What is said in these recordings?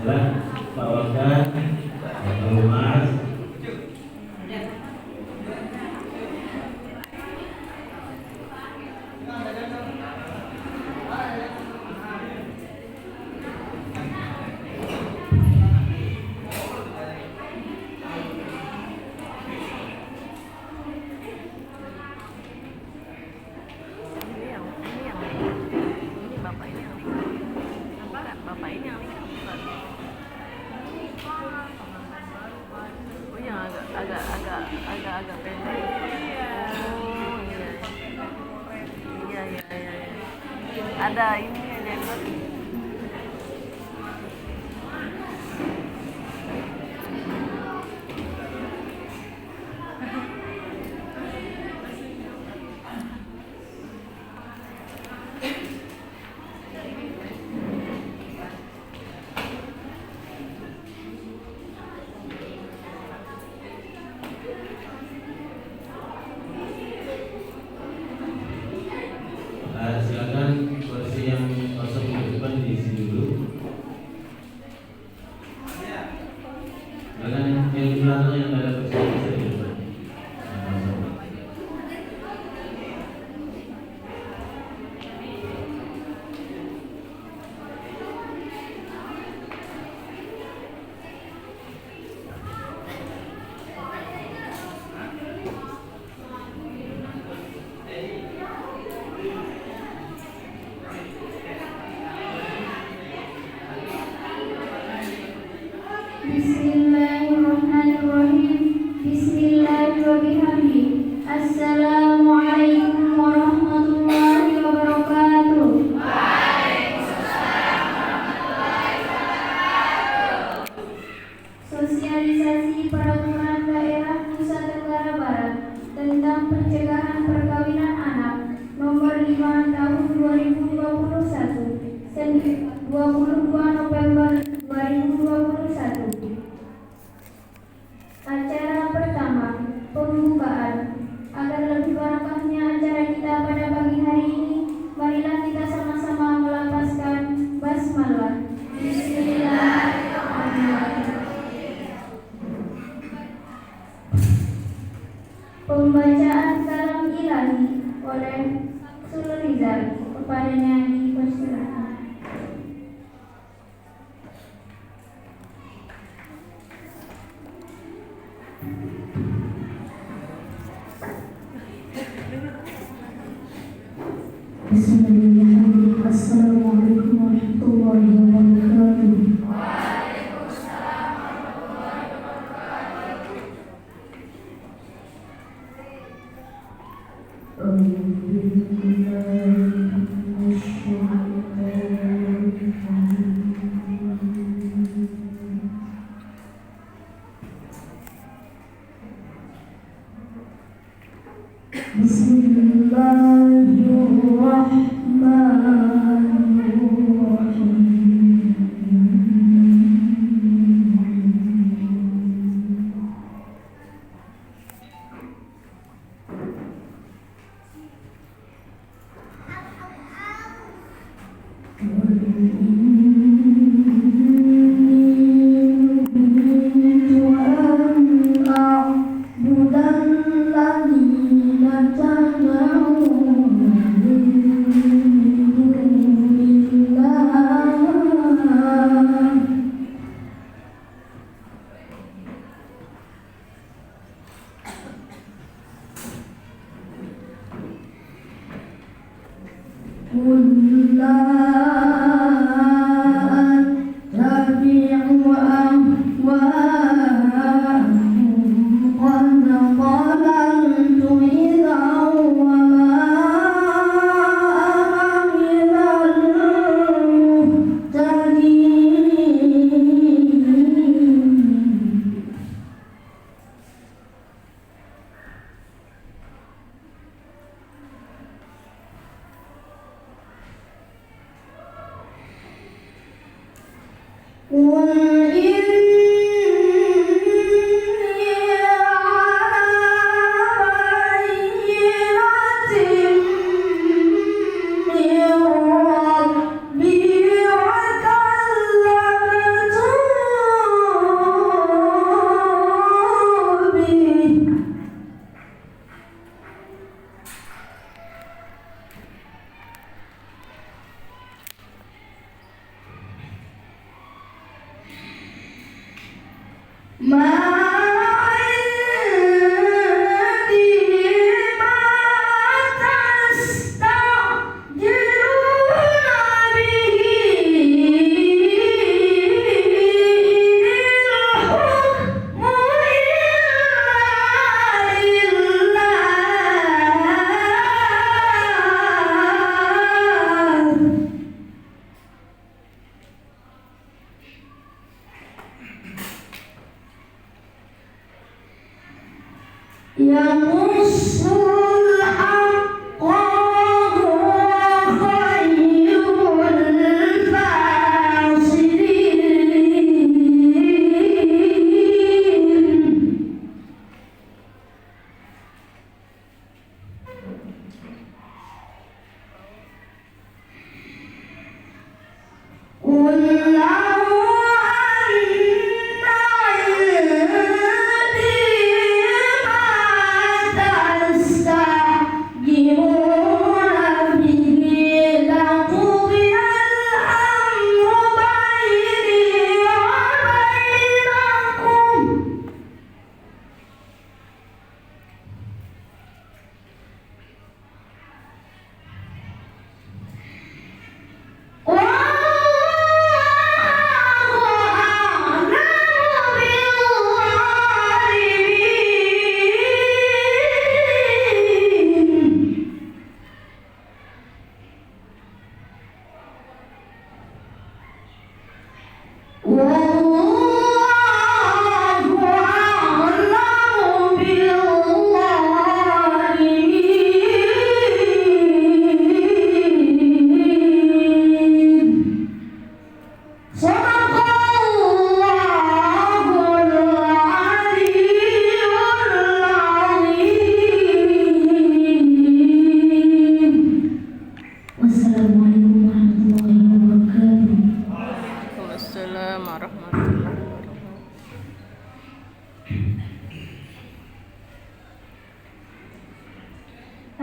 Silakan Pak Wakil, Pak Humas. Agak pendek. Oh iya. Iya. Ada ini jenggot. Silakan kursi yang kosong di depan diisi dulu. Silakan yang di belakang yang ada kursi bisa di depan. Bismillahirrahmanirrahim. Bismillahirrahmanirrahim. Assalamualaikum warahmatullahi wabarakatuh. Sosialisasi peraturan daerah Nusa Tenggara Barat tentang pencegahan perkawinan anak nomor 5 tahun 2021 22 November 2021. Acara pertama, pembukaan. Agar lebih barokahnya acara kita pada pagi hari ini, marilah kita sama-sama melafazkan basmalah. Bismillahirrahmanirrahim. Pembacaan kalam ilahi oleh Sulrizal, kepadanya dipersilakan. Bismillahirrahmanirrahim. Assalamualaikum warahmatullahi wabarakatuh.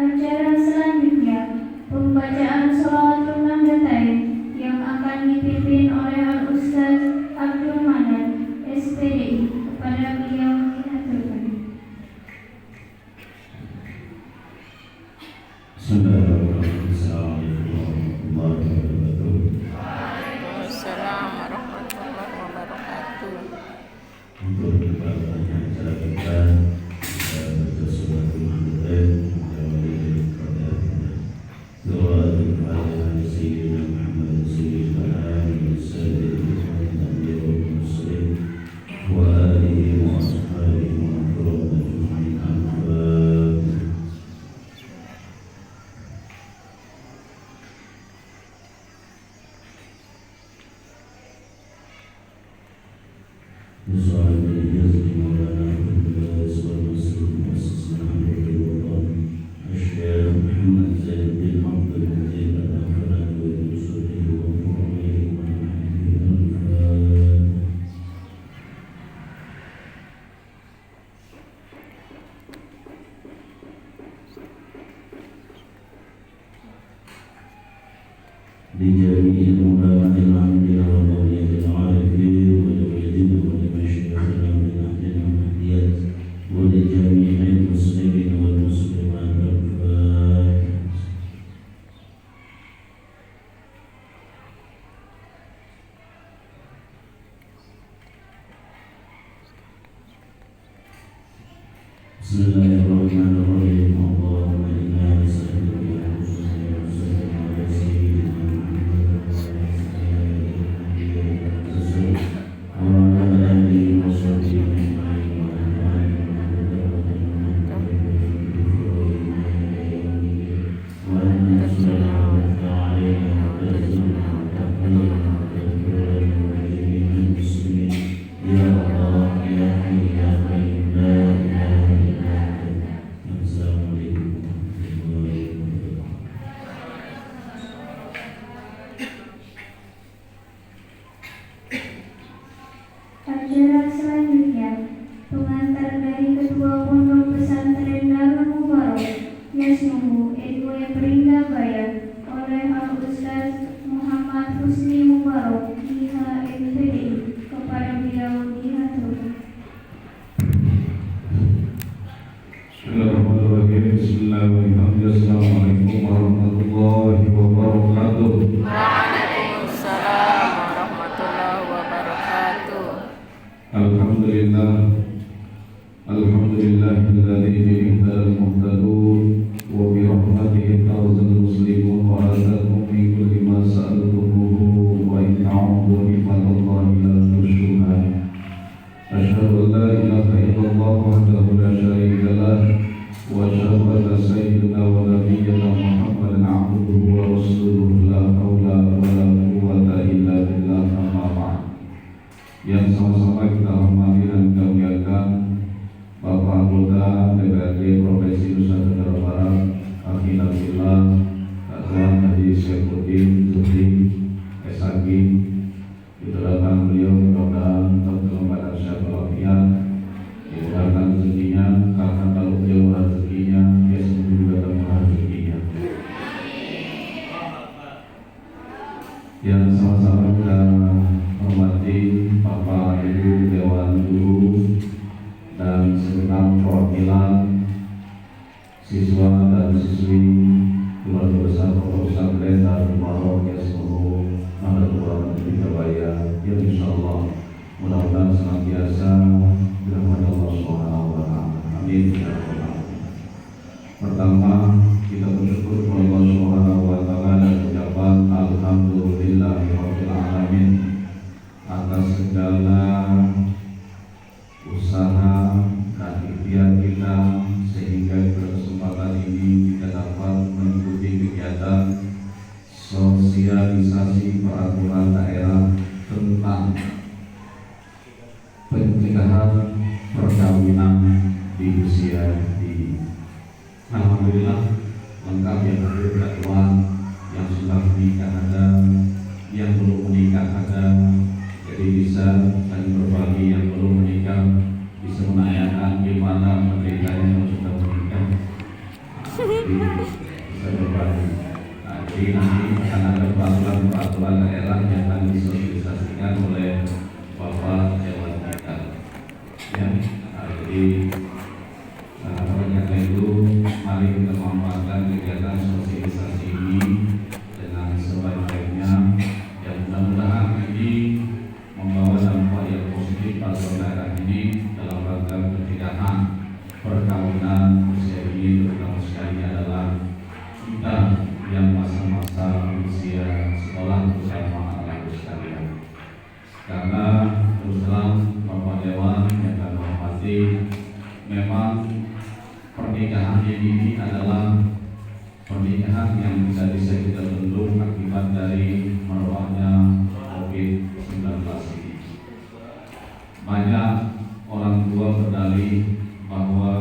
Acara selanjutnya, pembacaan sholawat Nahdlatain yang akan dipimpin oleh Al-Ustaz Abdul Manan, SPDI. Kepada beliau diaturkan. Assalamualaikum warahmatullahi wabarakatuh. Untuk berbahagia acara kita bersurat لجميع العلماء العاملين والأولياء العارفين والمجدين ولمشايخنا من أهل المهديات ولجميع المسلمين والمسلمات الفاتحة. بسم الله الرحمن الرحيم. اللهم إنا نسألك بأنفسنا وسلم على سيدنا محمد Alhamdulillah Ketua Haji Syaifuddin Zuhri SAG didoakan beliau mudah-mudahan dalam keadaan sehat walafiat, dimudahkan rezekinya, karena kalau beliau rezekinya dia sendiri juga dalam rezekinya. Yang sama-sama kita hormati Bapak Ibu Dewan Guru dan segenap perwakilan siswa dan siswi keluarga besar Pondok Pesantren Darul Barokah seluruh Nahdlatul Ulama Surabaya yang insyaallah mudah-mudahan senantiasa dirahmati Allah Subhanahu wa taala. Amin ya rabbal alamin. Pertama, kita bersyukur kepada Allah Subhanahu wa taala dan ucapan alhamdulillahirabbil alamin atas segala usaha dan ikhtiar kita sehingga kesempatan ini kita dapat mengikuti kegiatan sosialisasi peraturan daerah tentang pencegahan perkawinan di usia dini. Alhamdulillah lengkap yang hadir ketuaan, yang sudah menikah ada, yang belum menikah ada, jadi bisa saling berbagi. Yang belum menikah bisa menanyakan gimana menderitanya yang sudah menikah, bisa berbagi. Jadi nanti akan ada peraturan daerah yang akan disosialisasikan oleh Bapak Dewan kita. Ya, jadi karena itu mari kita memanfaatkan kegiatan sosialisasi ini dengan sebaik-baiknya. Yang mudah-mudahan ini membawa dampak yang positif pada daerah ini dalam rangka pencegahan perkawinan usia dini, terutama sekali adalah kita yang masa-masa usia sekolah bersama anak-anak sekalian. Karena terus terang Bapak Dewan yang kami hormati, memang pernikahan ini adalah pernikahan yang bisa kita bendung akibat dari merebaknya COVID-19 ini. Banyak orang tua berdalih bahwa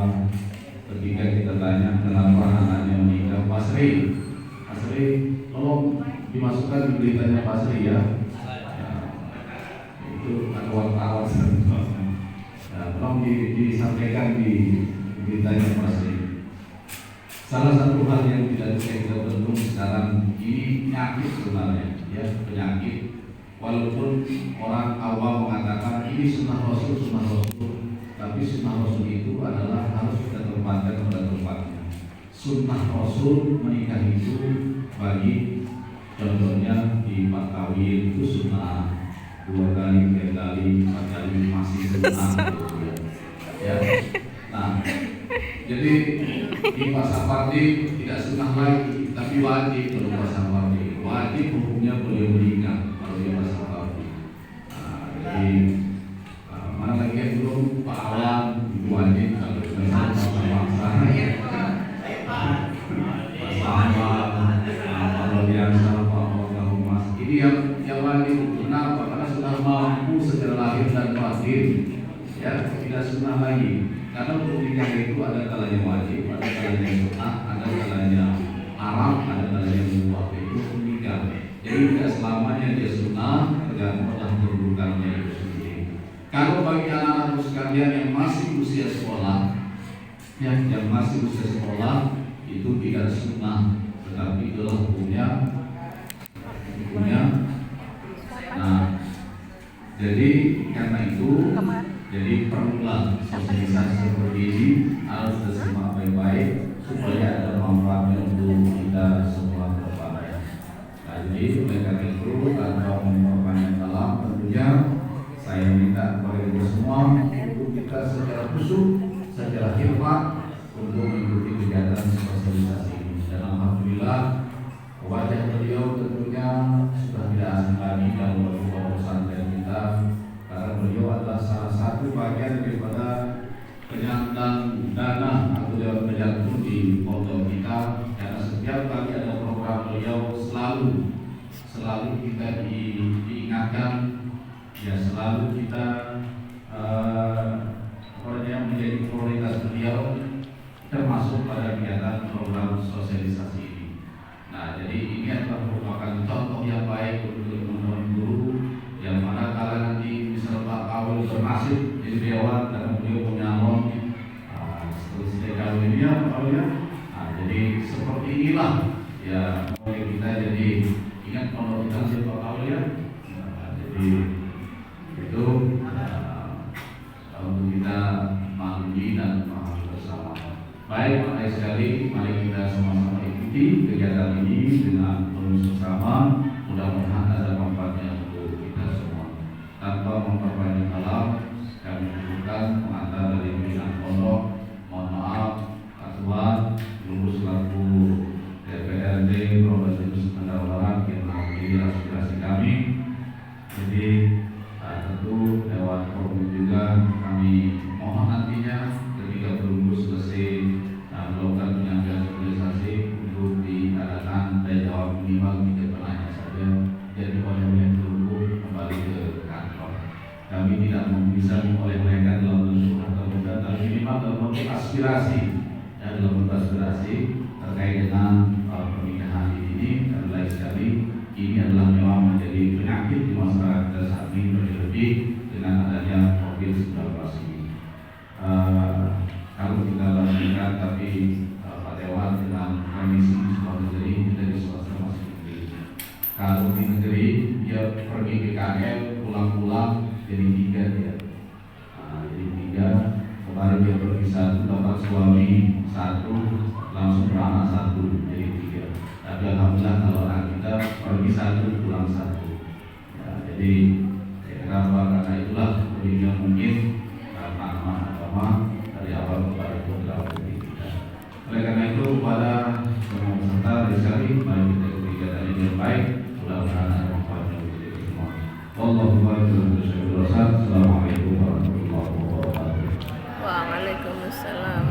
ketika kita tanya kenapa anaknya menikah, Pak Sri, tolong dimasukkan di beritanya Pak Sri ya. Itu ada wartawan. Tolong disampaikan di beritanya Pak Sri. Salah satu hal yang tidak bisa kita bendung sekarang ini penyakit sebenarnya, ya, penyakit. Walaupun orang awam mengatakan ini sunnah Rasul, tapi sunnah Rasul itu adalah harus kita tempatkan pada tempatnya. Sunnah Rasul menikah itu bagi contohnya di Pak Kawin itu sunnah, 2 kali, 3 kali, 4 kali masih sunnah gitu ya. Nah, jadi di masa parti tidak sunnah lagi, tapi wajib. Kalau masa parti wajib hukumnya boleh menikah kalau di masa parti. Jadi mana lagi yang belum Pak Awan wajib kalau misalnya masa-masa kalau yang sama Pak Humas ini yang wajib. Kenapa? Karena sudah mampu secara lahir dan batin, ya, tidak sunnah lagi. Karena untuk nikah itu ada kalanya wajib, ada kalanya sunnah, ada kalanya haram, ada kalanya mubah. Itu nikah. Jadi tidak selamanya dia sunnah, tergantung kedudukannya itu sendiri. Kalau bagi anak-anak sekalian yang masih usia sekolah, ya, yang masih usia sekolah itu tidak sunnah, tetapi itulah hukumnya. Nah, jadi karena itu, jadi perlulah sosialisasi seperti ini harus disimak baik-baik supaya ada manfaatnya untuk kita semua ke depannya. Nah, jadi oleh karena itu tanpa memperpanjang dalam, tentunya saya minta kepada kita semua untuk kita secara khusyuk, secara hikmat untuk mengikuti kegiatan sosialisasi ini. Dan alhamdulillah wajah beliau tentunya sudah tidak asing lagi dalam Pondok Pesantren kita, karena beliau adalah salah satu bagian daripada penyandang dana atau dewan penjatuh di pondok kita. Karena setiap kali ada program beliau selalu kita diingatkan, ya, selalu kita menjadi prioritas beliau, termasuk pada kegiatan program sosialisasi ini. ya oleh kita jadi ingat pondok kita siapa tahu ya. Jadi itu untuk kita maklumi dan memahami bersama. Baik, Pak sekali, mari kita sama-sama ikuti kegiatan ini dengan penuh sesama. Mudah-mudahan ada manfaatnya untuk kita semua. Tanpa memperbanyak alam, kami butuhkan pengantar dari pimpinan pondok. Mohon maaf, Pak Tuan, Lurus selaku DPRD Provinsi Nusa Barat yang mewakili aspirasi kami. Jadi tentu lewat forum juga kami mohon nantinya ketika belum selesai melakukan penyampaian sosialisasi untuk diadakan tanya jawab minimal 3 penanya saja. Jadi oleh dulu kembali ke kantor. Kami tidak bisa memoleh-olehkan dalam bentuk atau tapi minimal dalam bentuk aspirasi, dalam bentuk aspirasi terkait dengan pernikahan ini. Dan lain sekali ini adalah memang menjadi penyakit di masyarakat saat ini, lebih dengan adanya COVID-19 ini. Kalau kita lanjutkan, tapi Pak Dewan dengan kondisi di sebuah negeri, kita di swasta masih negeri. Kalau di negeri dia pergi ke KL, pulang-pulang jadi 3 dia. Jadi 3. Kemarin dia pergi 1, dapat suami 1, langsung beranak 1, jadi 3. Tapi alhamdulillah kalau anak kita pergi 1, pulang 1. Ya, jadi karena itulah lebihnya mungkin tanaman agama dari awal kepada beberapa kita. Oleh karena itu kepada semua peserta dari sekali mari kita ikuti kegiatan ini dengan baik. Mudah-mudahan ada manfaatnya untuk kita semua. Assalamualaikum warahmatullahi wabarakatuh. Waalaikumsalam.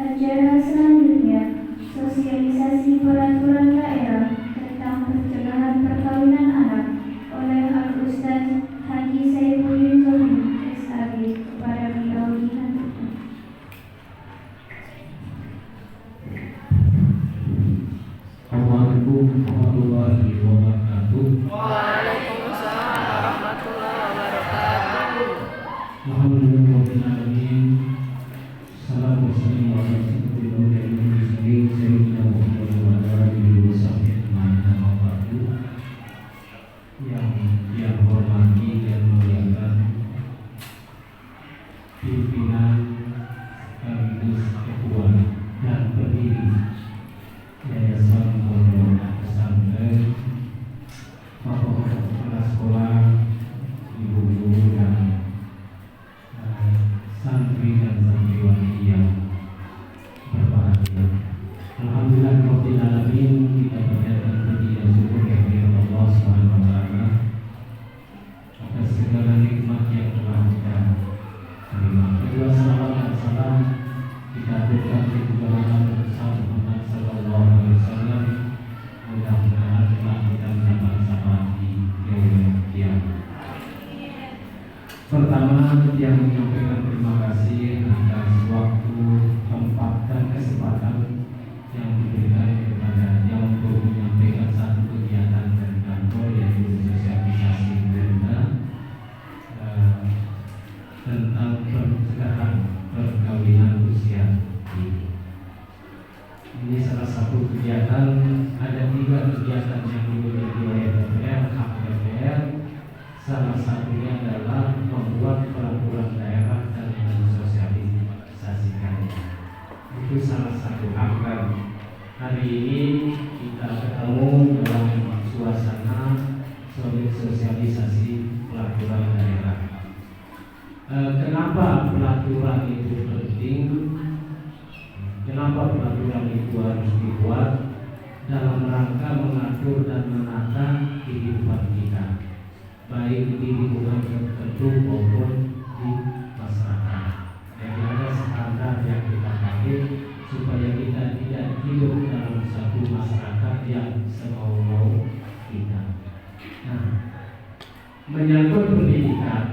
Acara selanjutnya, sosialisasi peraturan daerah tentang pencegahan perkawinan anak oleh Al-Ustaz Haji Saiful Zohri SAG kepada beliau dihantarkan. Assalamualaikum warahmatullahi wabarakatuh. Waalaikumsalam warahmatullahi wabarakatuh. Alhamdulillahirrahmanirrahim. Salam wassalamu ala rasulillah sayyidina Muhammad wa ala alihi wa sahbihi yang hormati dan muliakan pimpinan sekaligus ketua dan pendiri Yayasan Pondok Pesantren, Bapak-bapak kepala sekolah, ibu-ibu dan santri dan santriwati yang berbahagia. Alhamdulillah rabbil alamin, kita panjatkan puji dan syukur kehadirat Allah Subhanahu wa taala atas segala nikmat yang telah kita terima. Kedua salawat dan salam kita aturkan di kebenaran Rasul Muhammad sallallahu alaihi wasallam. Mudah-mudahan kita mendapat syafaat di yaumil qiyamah. Pertama, yang menyampaikan terima kasih atas waktu, tempat, dan kesempatan yang diberikan kepada yang untuk menyampaikan satu kegiatan dari kantor, yaitu sosialisasi berita tentang pencegahan perkawinan usia dini. Ini salah satu kegiatan, ada 3 kegiatan yang dimiliki oleh DPR, hak DPR. Salah satunya adalah membuat peraturan daerah dan mensosialisasikannya. Itu salah satu hak. Hari ini kita ketemu dalam suasana sosialisasi peraturan daerah. Kenapa peraturan itu penting? Kenapa peraturan itu harus dibuat? Dalam rangka mengatur dan menata kehidupan kita, baik di lingkungan tertentu maupun di masyarakat. Jadi ada standar yang kita pakai supaya kita tidak hidup dalam satu masyarakat yang semau-mau kita. Nah, menyangkut pendidikan,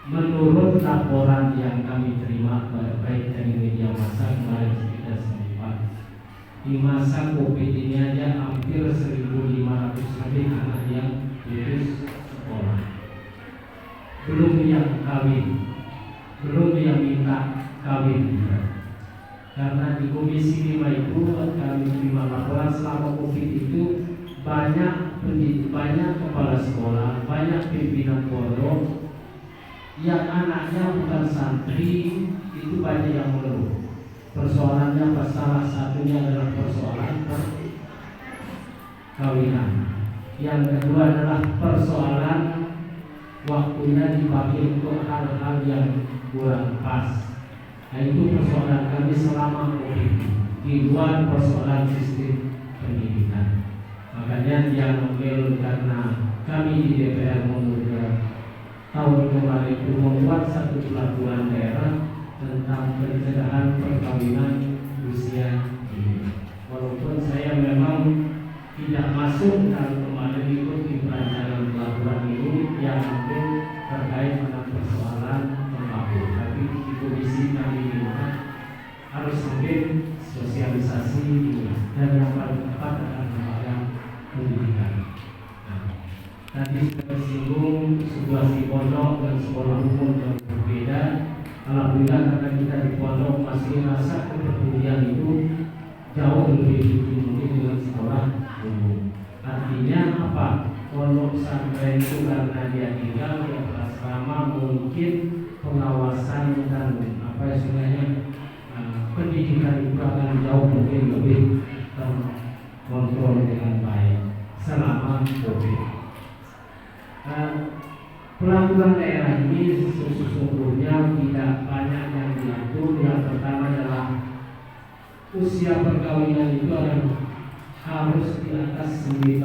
menurut laporan yang kami terima baik dari media massa kemarin kita sempat, di masa COVID ini aja hampir 1.500 lebih anak yang putus sekolah. Belum yang kawin, belum yang minta kawin. Karena di Komisi 5 itu kami terima laporan selama COVID itu banyak kepala sekolah, banyak pimpinan pondok yang anaknya bukan santri itu banyak yang mengeluh. Persoalannya salah satunya adalah persoalan perkawinan. Yang kedua adalah persoalan waktunya dipakai untuk hal-hal yang kurang pas. Nah, itu persoalan kami selama COVID di luar persoalan sistem pendidikan. Makanya dia nobel karena kami di DPR memutuskan tahun kemarin itu membuat satu peraturan daerah tentang pencegahan perkawinan usia dini. Walaupun saya memang tidak masuk dan kemarin ikut di perancangan peraturan ini yang mungkin terkait dengan persoalan tembakau, tapi di komisi kami harus mungkin sosialisasi dan yang paling tepat adalah lembaga pendidikan. Tadi sudah disinggung situasi pondok dan sekolah umum yang berbeda. Alhamdulillah karena kita di pondok masih rasa kepedulian itu jauh lebih tinggi mungkin dengan sekolah umum. Artinya apa? Pondok pesantren itu karena dia tinggal di asrama mungkin pengawasan dan apa istilahnya pendidikan itu akan jauh mungkin lebih terkontrol dengan baik selama COVID. Peraturan daerah ini sesungguhnya tidak banyak yang diatur. Yang pertama adalah usia perkawinan itu harus di atas 19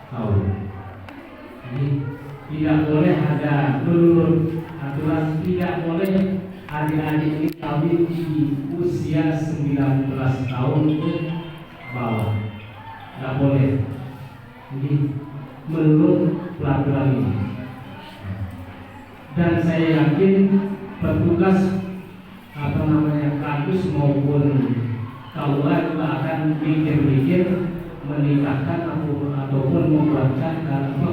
tahun. Jadi tidak boleh ada menurut aturan tidak boleh adik-adik ini kawin di usia 19 tahun ke bawah. Tidak boleh. Jadi menurut peraturan ini. Dan saya yakin petugas kampus maupun KUA juga akan mikir-mikir menikahkan ataupun membuatkan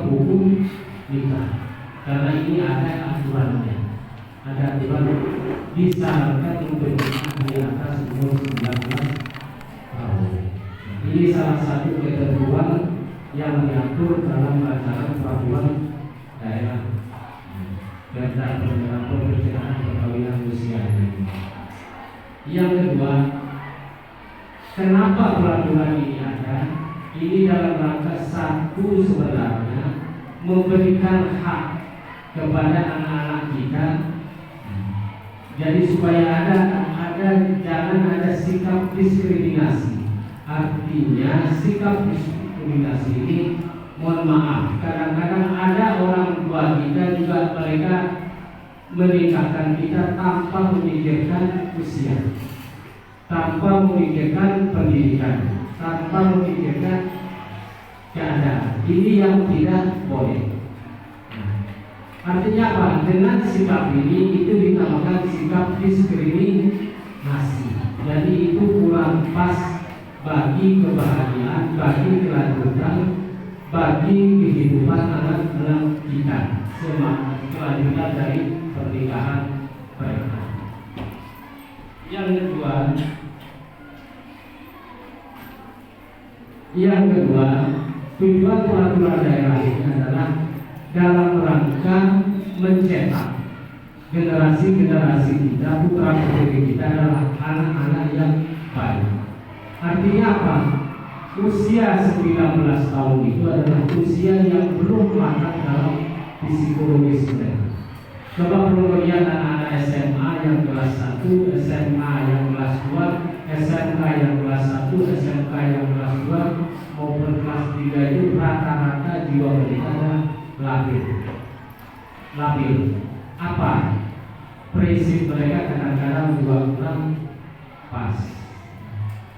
hukum nikah. Karena ini ada aturannya. Ada aturan disarankan untuk di atas umur 19 tahun. Ini salah satu ketentuan yang diatur dalam rancangan peraturan daerah tentang perencanaan perkawinan usia ini. Yang kedua, kenapa peraturan ini ada? Ini dalam rangka satu sebenarnya memberikan hak kepada anak-anak kita. Jadi supaya jangan ada sikap diskriminasi. Artinya sikap diskriminasi ini, mohon maaf, kadang-kadang ada orang tua kita juga mereka menikahkan kita tanpa memikirkan usia, tanpa memikirkan pendidikan, tanpa memikirkan keadaan. Ini yang tidak boleh. Artinya apa? Dengan sikap ini itu dinamakan sikap diskriminasi. Jadi itu kurang pas bagi kebahagiaan, bagi kelanjutan, bagi kehidupan anak-anak kita, kelanjutan dari pernikahan mereka. Yang kedua, tujuan peraturan daerah ini adalah dalam rangka mencetak generasi-generasi kita, putra-putri kita adalah anak-anak yang baik. Artinya apa? Usia 19 tahun itu adalah usia yang belum matang dalam psikologis mereka. Coba perlu melihat anak-anak SMA yang kelas 1, SMA yang kelas 2, SMK yang kelas 1, SMK yang kelas 2 maupun kelas 3 itu rata-rata jiwa mereka labil. Apa? Prinsip mereka kadang-kadang juga kurang pas.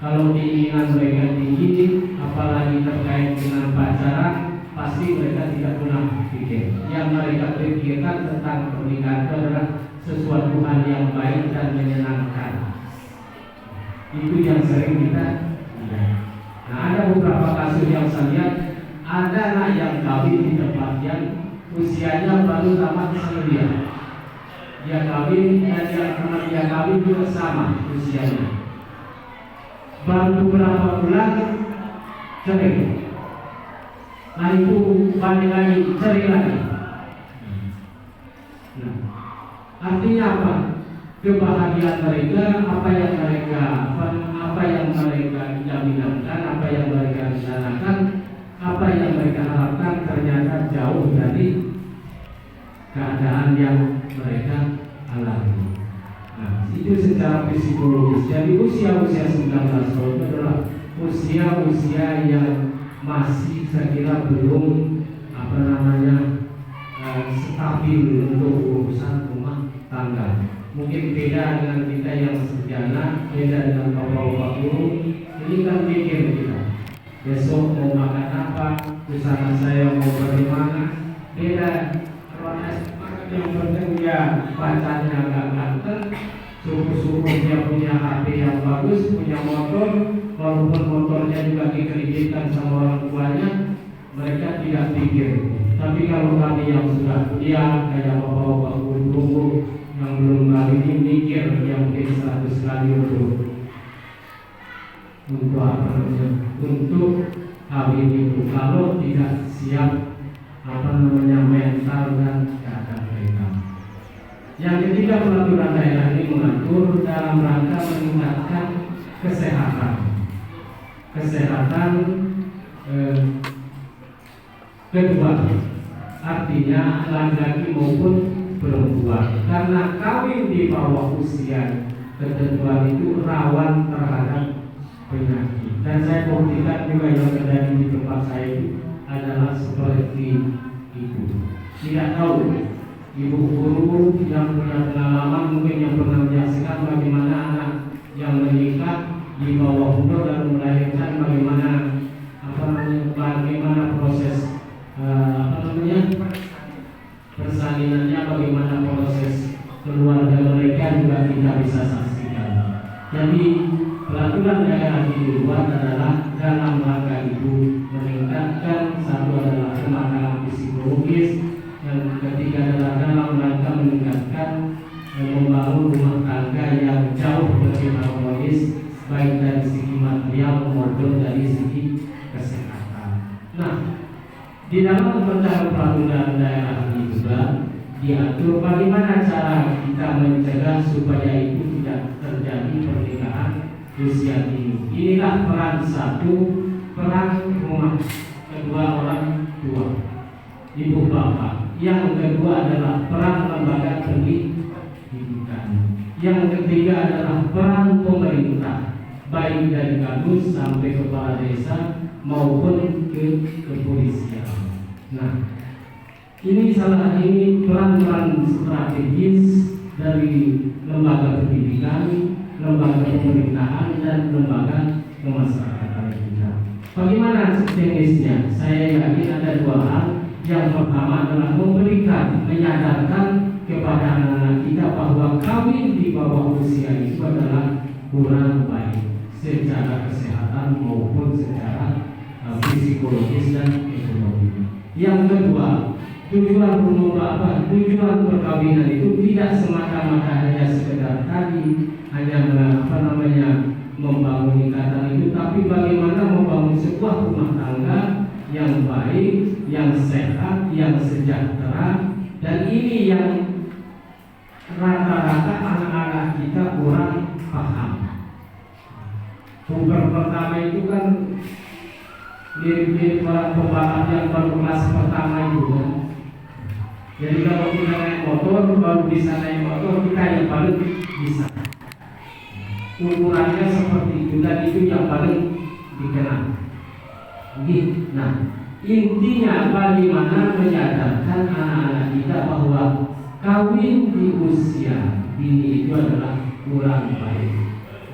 Kalau keinginan mereka tinggi, apalagi terkait dengan pacaran, pasti mereka tidak pernah pikir. Yang mereka pikirkan tentang pernikahan itu adalah sesuatu hal yang baik dan menyenangkan. Itu yang sering kita lihat. Nah, ada beberapa kasus yang saya lihat, ada anak yang kawin di tempat yang usianya baru tamat kuliah. dia kawin dan dia kawin juga sama usianya. Baru beberapa bulan cerai. Nah itu balik lagi cerai lagi. Nah, artinya apa? Kebahagiaan mereka, apa yang mereka jaminkan, apa yang mereka rencanakan, apa yang mereka harapkan ternyata jauh dari keadaan yang mereka alami. Nah, itu secara psikologis. Jadi usia-usia 19 tahun itu adalah usia-usia yang masih saya kira belum stabil untuk urusan rumah tangga. Mungkin beda dengan kita yang sarjana, beda dengan bapak-bapak guru. Ini kan mikir kita. Besok mau makan apa, usaha saya mau bagaimana. Beda kalau yang penting ya bacanya agak ganteng, suruh-suruh dia punya HP yang bagus, punya motor, walaupun motornya juga dikreditkan sama orang tuanya, mereka tidak pikir. Tapi kalau kami yang sudah kuliah, kayak bapak-bapak guru yang belum kali ini mikir yang mungkin 100 kali untuk apa namanya, untuk kawin itu. Kalau tidak siap mental dan keadaan mereka. Yang ketiga, peraturan daerah ini mengatur dalam rangka meningkatkan kesehatan kedua, artinya laki-laki maupun perempuan, karena kawin di bawah usia ketentuan itu rawan terhadap penyakit. Dan saya buktikan juga yang terjadi di tempat saya itu adalah seperti itu. Tidak tahu ibu guru yang punya pengalaman, mungkin yang pernah menyaksikan bagaimana anak yang menikah di bawah umur dan melahirkan, bagaimana proses persalinannya, bagaimana proses keluarga mereka juga tidak bisa saksikan. Jadi peraturan daerah di luar adalah dalam rangka itu meningkatkan, satu adalah kematangan psikologis, yang ketiga adalah dalam rangka meningkatkan membangun rumah tangga yang jauh lebih harmonis, baik dari segi material maupun dari segi kesehatan. Nah, di dalam peraturan daerah ini juga diatur bagaimana cara kita mencegah supaya itu tidak terjadi pernikahan usia dini. Inilah peran satu, peran rumah, kedua orang tua, ibu bapak. Yang kedua adalah peran lembaga pendidikan. Yang ketiga adalah peran pemerintah, baik dari kadus sampai kepala desa maupun ke kepolisian. Nah, ini peran-peran strategis dari lembaga pendidikan, lembaga pemerintahan, dan lembaga kemasyarakatan kita. Bagaimana teknisnya? Saya yakin ada dua hal. Yang pertama adalah menyadarkan kepada anak-anak kita bahwa kawin di bawah usia itu adalah kurang baik secara kesehatan maupun secara psikologis dan ekonomi. Yang kedua, tujuan perkawinan itu tidak semata-mata hanya sekedar membangun ikatan itu, tapi bagaimana membangun sebuah rumah tangga yang baik, yang sehat, yang sejahtera. Dan ini yang rata-rata anak-anak kita kurang paham. Bukan pertama itu kan mirip-mirip pembalap yang baru kelas pertama itu kan. Jadi kalau kita naik motor, baru bisa naik motor, kita yang paling bisa. Ukurannya seperti itu, dan itu yang paling dikenal. Nah, intinya bagaimana menyadarkan anak-anak kita bahwa kawin di usia dini itu adalah kurang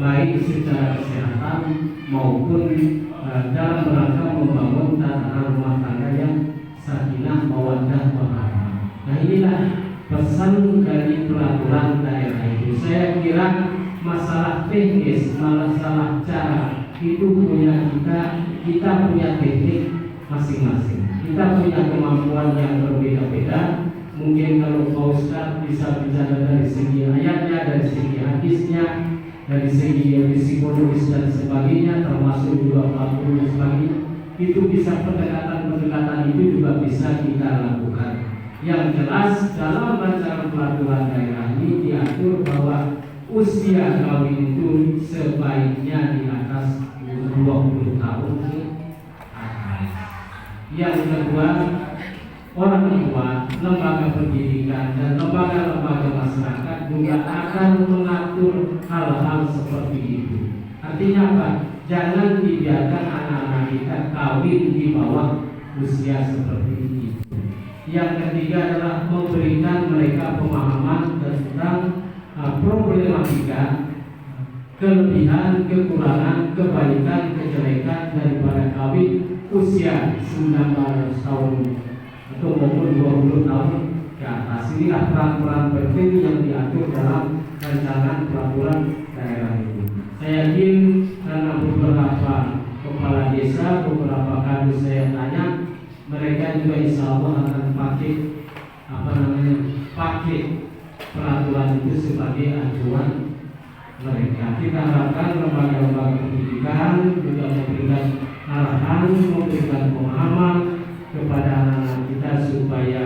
baik secara kesehatan maupun dalam rangka membangun tatanan rumah tangga yang sakinah mawaddah warahmah. Nah, inilah pesan dari peraturan daerah itu. Saya kira masalah teknis, masalah cara itu punya kita punya teknik masing-masing. Kita punya kemampuan yang berbeda-beda. Mungkin kalau Pak Ustaz bisa bicara dari segi ayatnya, dari segi hadisnya, dari segi psikologis dan sebagainya, termasuk juga faktor dan sebagainya, itu bisa pendekatan-pendekatan itu juga bisa kita lakukan. Yang jelas dalam rancangan peraturan daerah ini diatur bahwa usia kawin itu sebaiknya di atas 20 tahun ke atas. Yang kedua, orang tua, lembaga pendidikan dan lembaga-lembaga masyarakat juga akan mengatur hal-hal seperti itu. Artinya apa? Jangan dibiarkan anak-anak kita kawin di bawah usia seperti itu. Yang ketiga adalah memberikan mereka pemahaman tentang problematika, kelebihan, kekurangan, kebaikan, kejelekan daripada kawin usia 19 tahun atau maupun 20 tahun ke atas. Inilah peran-peran penting yang diatur dalam rancangan peraturan daerah itu. Saya yakin karena beberapa kepala desa, beberapa kadus saya tanya, mereka juga insya Allah akan pakai peraturan itu sebagai acuan mereka. Kita harapkan lembaga-lembaga pendidikan juga memberikan arahan, memberikan pemahaman kepada anak-anak kita supaya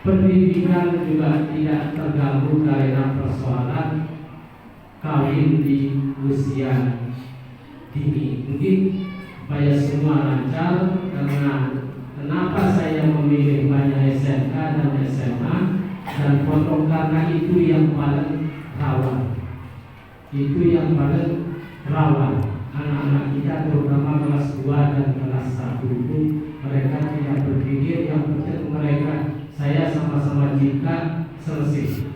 pendidikan juga tidak terganggu karena persoalan kawin di usia dini. Mungkin supaya semua lancar, karena kenapa saya memilih banyak SMK dan SMA dan pondok, karena itu yang paling rawan. Itu yang paling rawan. Anak-anak kita terutama kelas 2 dan kelas 1 itu mereka tidak berpikir, yang penting mereka saya sama-sama cinta selesai.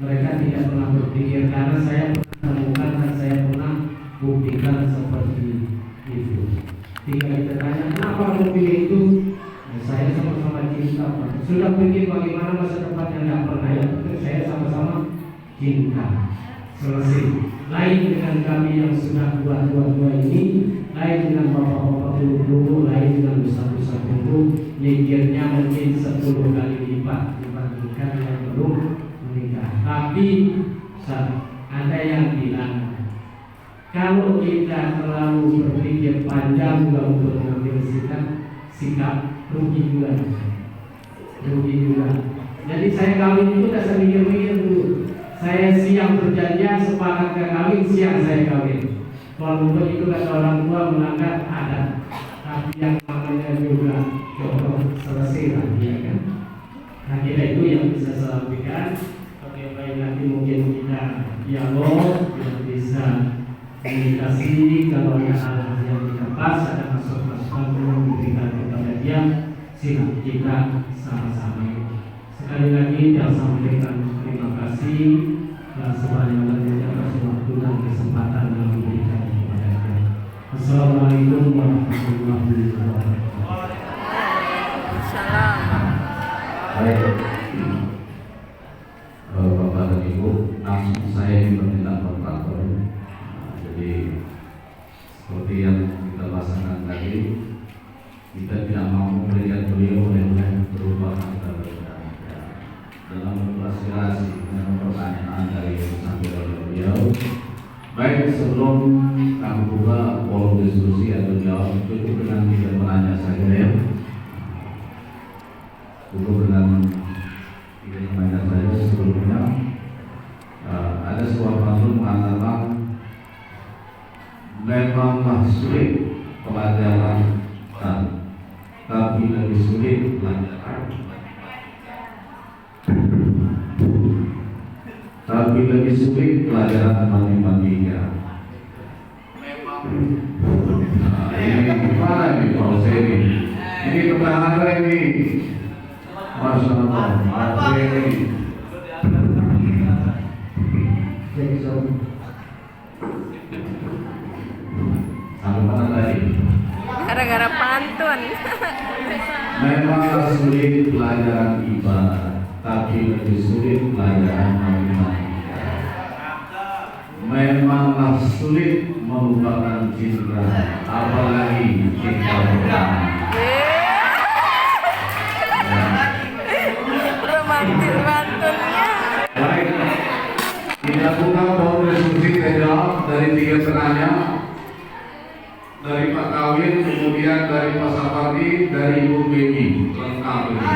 Mereka tidak pernah berpikir, karena saya pernah temukan dan saya pernah buktikan seperti itu. Jika kita tanya kenapa memilih itu, saya sama-sama cinta. Sudah pikir bagaimana masa depan yang tidak pernah, yang penting saya sama-sama cinta. Selesai. Lain dengan kami yang sudah tua-tua ini, lain dengan bapak-bapak dulu, lain dengan ustaz-ustaz dulu, mikirnya mungkin 10 kali lipat dibandingkan yang belum menikah. Tapi ada yang bilang, kalau kita terlalu berpikir panjang juga untuk mengambil sikap rugi juga. Jadi saya kawin itu tidak saya mikir-mikir dulu. Saya siang berjanjian sepakat ke kawin, siang saya kawin. Walaupun itu kata orang tua melanggar adat, tapi yang namanya juga jodoh selesai lah, ya kan? Nah, kira itu yang bisa saya sampaikan. Oke, baik, nanti mungkin kita dialog, yang bisa komunikasi. Kalau ada hal-hal yang tidak pas, ada masukan yang diberikan kepada dia, silakan kita sama-sama. Sekali lagi yang sampaikan terima kasih dan sebanyak-banyaknya atas waktu dan kesempatan yang diberikan kepada kita. Assalamualaikum warahmatullahi wabarakatuh. Waalaikumsalam. Baik, Bapak dan Ibu, langsung saya diminta moderator. Jadi seperti yang kita bahasakan tadi, kita tidak mau memberikan beliau oleh berubah antara dalam berkolaborasi dengan pertanyaan dari yang disampaikan oleh beliau. Baik, sebelum kami buka forum diskusi atau jawab, cukup dengan tidak menanya saja ya. Cukup dengan tidak menanya saja. Sebelumnya ada sebuah pantun mengatakan memanglah sulit pelajaran tapi lebih sulit pelajaran. Tapi lebih sulit pelajaran matematika. Ini gimana ini Pak Hussein? Ini petahana ini. Masya Allah, Pak ini. Sampai mana tadi? Gara-gara pantun. Memang sulit pelajaran ibadah, tapi lebih sulit pelajaran matematika. Memanglah sulit melupakan cinta, apalagi cinta pertama. Dilakukan bahwa resolusi tidak dari 3,5-nya dari Pak Kawin, kemudian dari Pak Sapardi, dari Ibu Beni, lengkap ini.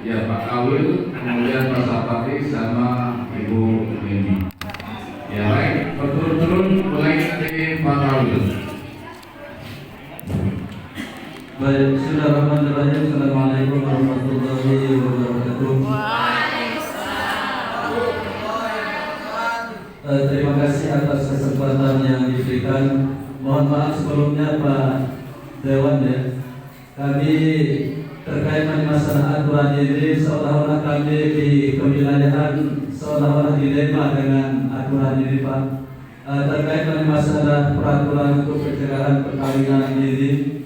Ya, Pak Kawin, kemudian Pak Sapardi sama Ibu Beni. Ya baik, berturut-turut mulai dari Pak Kawin. Baik, bismillahirrahmanirrahim. Assalamualaikum warahmatullahi wabarakatuh. Terima kasih atas kesempatan yang diberikan. Mohon maaf sebelumnya Pak Dewan ya. Kami terkait dengan masalah aturan ini seolah-olah kami di kewilayahan seolah-olah dilema dengan aturan ini Pak. Terkait dengan masalah peraturan untuk pencegahan perkawinan ini.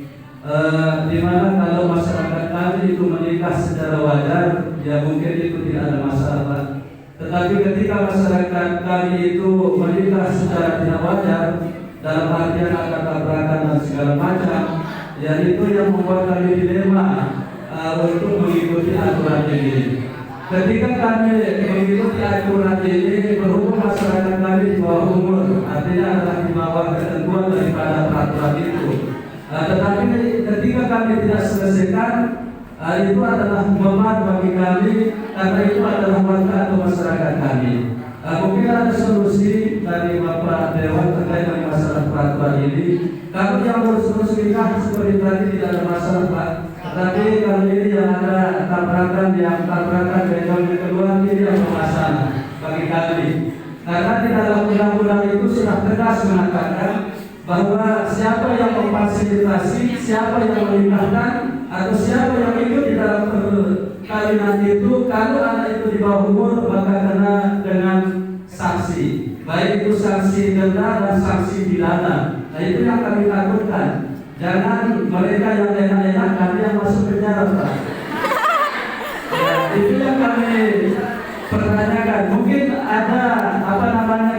Di mana kalau masyarakat kami itu menikah secara wajar, ya mungkin itu tidak ada masalah Pak. Tetapi ketika masyarakat kami itu menikah secara tidak wajar, dalam artian akan tabrakan dan segala macam, ya itu yang membuat kami dilema untuk mengikuti aturan ini. Ketika kami mengikuti aturan ini, berhubung masyarakat kami di bawah umur, artinya adalah di bawah ketentuan daripada peraturan itu. Tetapi ketika kami tidak selesaikan, itu adalah beban bagi kami karena itu adalah warga atau masyarakat kami. Mungkin ada solusi dari Bapak Dewan terkait dengan masalah peraturan ini. Kalau yang urus-urus nikah seperti tadi tidak ada masalah Pak. Tapi kalau ini yang ada tabrakan benjol kedua ini yang bermasalah bagi kami. Karena di dalam undang-undang itu sudah tegas mengatakan bahwa siapa yang memfasilitasi, siapa yang menikahkan, atau siapa yang ikut di dalam perkawinan itu, kalau anak itu di bawah umur maka kena dengan sanksi, baik itu sanksi denda dan sanksi pidana. Nah itu yang kami takutkan. Jangan mereka yang enak-enak kami yang masuk penjara Pak. Ya, itu yang kami pertanyakan. Mungkin ada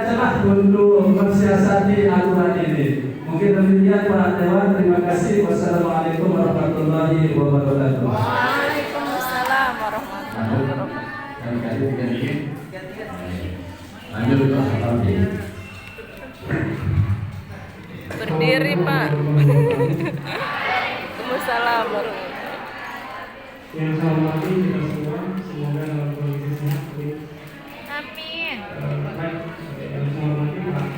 celah untuk mensiasati aturan ini. Mungkin demikian Pak Dewan. Terima kasih. Wassalamualaikum warahmatullahi wabarakatuh. Waalaikumsalam warahmatullahi wabarakatuh. Lanjut Pak Sapardi. Berdiri Pak. Waalaikumsalam warahmatullahi. Yang saya hormati kita semua, semoga dalam kondisi sehat. Amin. Baik, yang saya hormati Pak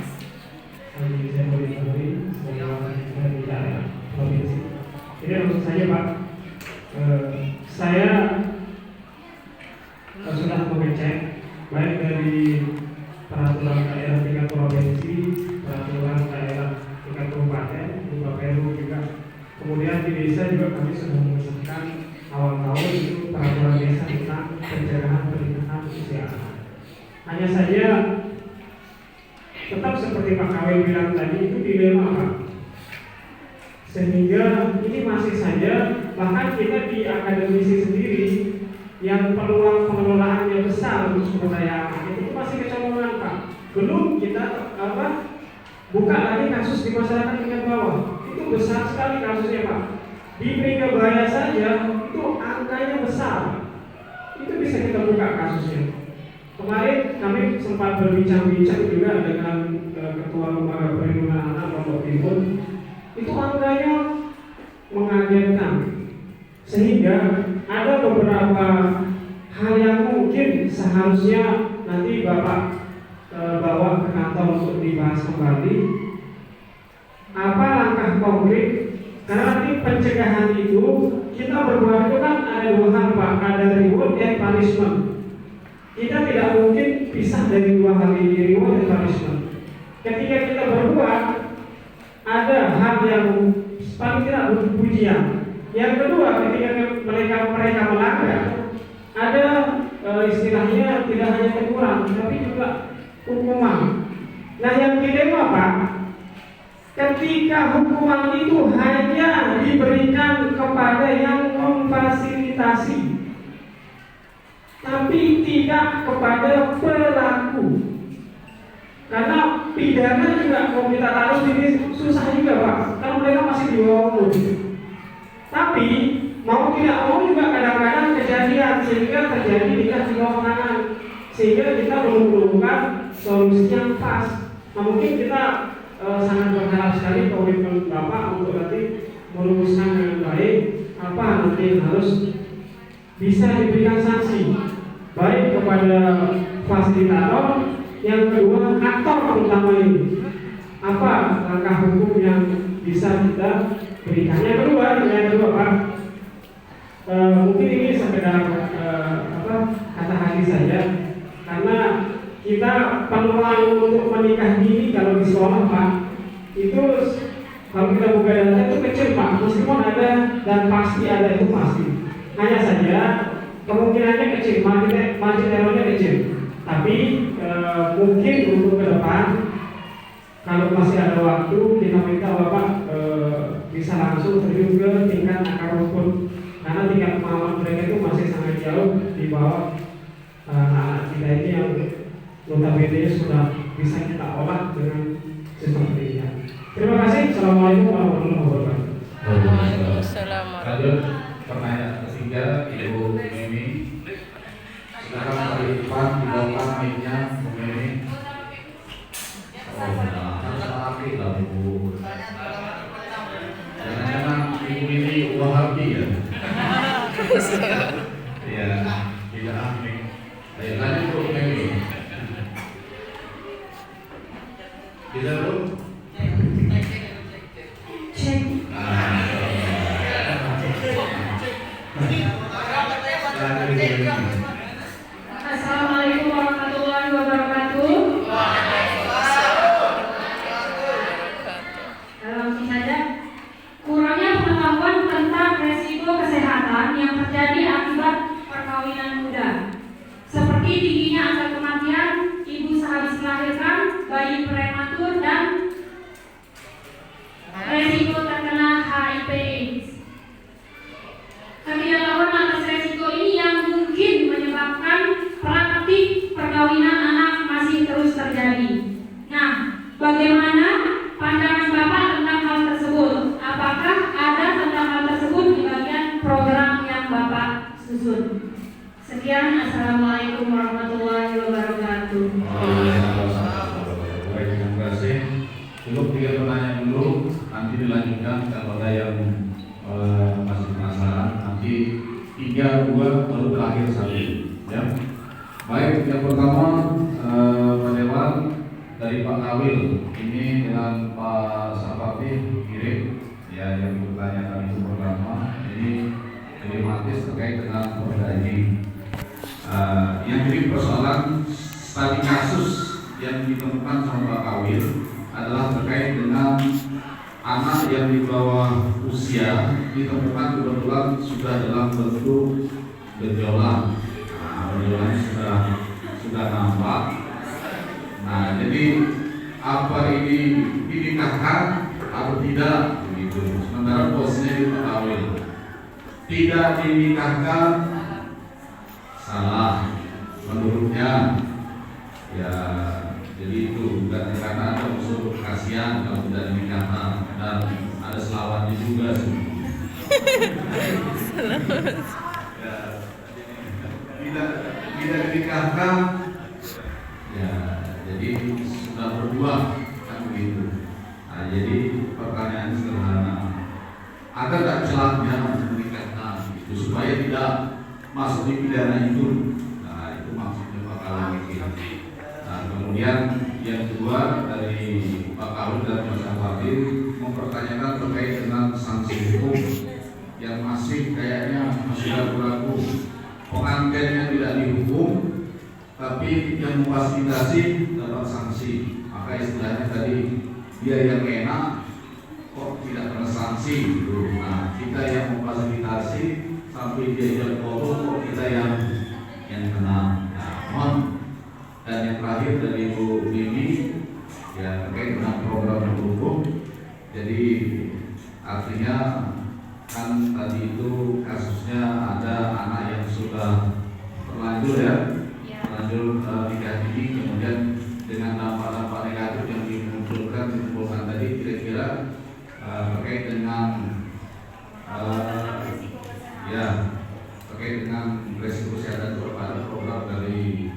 Haji Zainuddin Nuri, semoga kita di daerah provinsi. Jadi langsung saja Pak, saya sudah mengecek baik dari peraturan daerah tingkat provinsi, peraturan daerah tingkat kabupaten, di Bapelu juga. Kemudian di desa juga kami sudah mengusulkan awal tahun itu peraturan desa tentang pencegahan pernikahan usia anak. Hanya saja tetap seperti Pak Kawin bilang tadi itu dilema Pak. Sehingga ini masih saja bahkan kita di akademisi sendiri yang peluang pengelolaannya besar untuk sumber daya anak itu masih kecolongan Pak. Belum kita buka lagi kasus di masyarakat tingkat bawah. Itu besar sekali kasusnya Pak. Di Megabaya saja itu angkanya besar. Itu bisa kita buka kasusnya. Kemarin kami sempat berbincang-bincang juga dengan Ketua Lembaga Perlindungan Anak Lombok Timur. Itu angkanya mengagetkan. Sehingga ada beberapa hal yang mungkin seharusnya nanti Bapak bawa ke kantor untuk dibahas kembali. Apa langkah konkret? Karena nanti pencegahan itu kita berbuat itu kan ada dua hal Pak, ada reward dan punishment. Kita tidak mungkin pisah dari dua hal ini, reward dan punishment. Ketika kita berbuat, ada hal yang paling tidak butuh pujian. Yang kedua, ketika mereka melanggar, ada istilahnya tidak hanya teguran, tapi juga hukuman. Nah yang dilema Pak, ketika hukuman itu hanya diberikan kepada yang memfasilitasi, tapi tidak kepada pelaku. Karena pidana juga kalau kita taruh ini susah juga Pak, karena mereka masih di bawah umur. Tapi mau tidak mau juga kadang-kadang kejadian sehingga terjadi nikah di bawah tangan. sehingga kita menemukan solusi yang pas. Nah, mungkin kita sangat berharap sekali komitmen Bapak untuk nanti merumuskan dengan baik apa nanti yang harus bisa diberikan sanksi baik kepada fasilitator, yang kedua aktor terutama ini. Apa langkah hukum yang bisa kita berikan? Yang kedua Pak, mungkin ini sekedar kata hati saja, karena kita peluang untuk menikah dini kalau di sekolah Pak, itu kalau kita buka data itu kecil Pak, meskipun ada dan pasti ada, itu pasti. Hanya saja kemungkinannya kecil, margin errornya kecil. Tapi mungkin untuk ke depan, kalau masih ada waktu, kita minta Bapak bisa langsung terjun ke tingkat akar rumput, karena tingkat pemahaman mereka itu masih sangat jauh di bawah anak kita ini yang notabene sudah bisa kita olah dengan sistem pendidikan. Terima kasih. Assalamualaikum warahmatullahi wabarakatuh. Waalaikumsalam. Lanjut pertanyaan ketiga, Ibu Mimi. Silakan Pak Irfan dibawakan mic-nya, Bu Mimi. Harus rapi lah Bu. Jangan-jangan Ibu Mimi Wahabi ya? Iya, tidak amin. Ayo lanjut Bu Mimi. Tidak Bu? Cek. Assalamualaikum warahmatullahi wabarakatuh. Langsung saja. Kurangnya pengetahuan tentang resiko kesehatan yang terjadi akibat perkawinan muda, seperti tingginya angka kematian ibu sehabis melahirkan, bayi prematur, dan resiko terkena HIV/AIDS. Ketidaktahuan atas resiko ini yang mungkin menyebabkan praktik perkawinan anak masih terus terjadi. Nah, bagaimana pandangan Bapak tentang hal tersebut? Apakah ada tentang hal tersebut di bagian program yang Bapak susun? Sekian, Assalamualaikum warahmatullahi wabarakatuh. Baik, terima kasih. Cukup 3 pertanyaan dulu, nanti dilanjutkan kepada yang masih penasaran. Nanti 3, 2, baru terakhir 1. Ya. Baik, yang pertama Pak Dewan dari Pak Kawil, ini dengan Pak Sapati kirim ya, yang dipertanyakan itu pertama ini dilematis terkait dengan perda ini. Yang jadi persoalan studi kasus yang ditemukan sama Pak Kawil adalah terkait dengan anak yang di bawah usia ditemukan kebetulan sudah dalam bentuk gejolak. Gejolaknya sudah nampak. Nah, jadi apa ini dinikahkan atau tidak begitu. Sementara posisinya di Pak Kawil tidak dinikahkan, salah menurutnya. Ya, jadi itu bukan karena ada unsur kasihan kalau tidak dinikahkan, dan ada selawannya juga sih. Ya, tidak dinikahkan, ya jadi sudah berdua kan begitu. Nah, jadi pertanyaan sederhana, ada tak celahnya menikahkan itu supaya tidak masuk di pidana itu? Nah, itu maksudnya Pak Kawil ini. Nah, kemudian yang kedua dari Pak Kawil dan Mas Fatir mempertanyakan terkait dengan sanksi hukum yang masih kayaknya masih ragu-ragu. Pengantinnya tidak dihukum, tapi yang memfasilitasi dapat sanksi. Maka istilahnya tadi dia yang enak kok tidak kena sanksi gitu. Nah, kita yang memfasilitasi sampai dia yang kotor kok kita yang kena. Nah, dan yang terakhir dari Bu Mimi ya terkait dengan program hukum. Jadi artinya kan tadi itu kasusnya ada anak yang sudah terlanjur ya, terlanjur nikah dini, kemudian dengan dampak-dampak negatif yang ditimbulkan tadi, kira-kira terkait dengan ya terkait dengan resiko kesehatan kepada program dari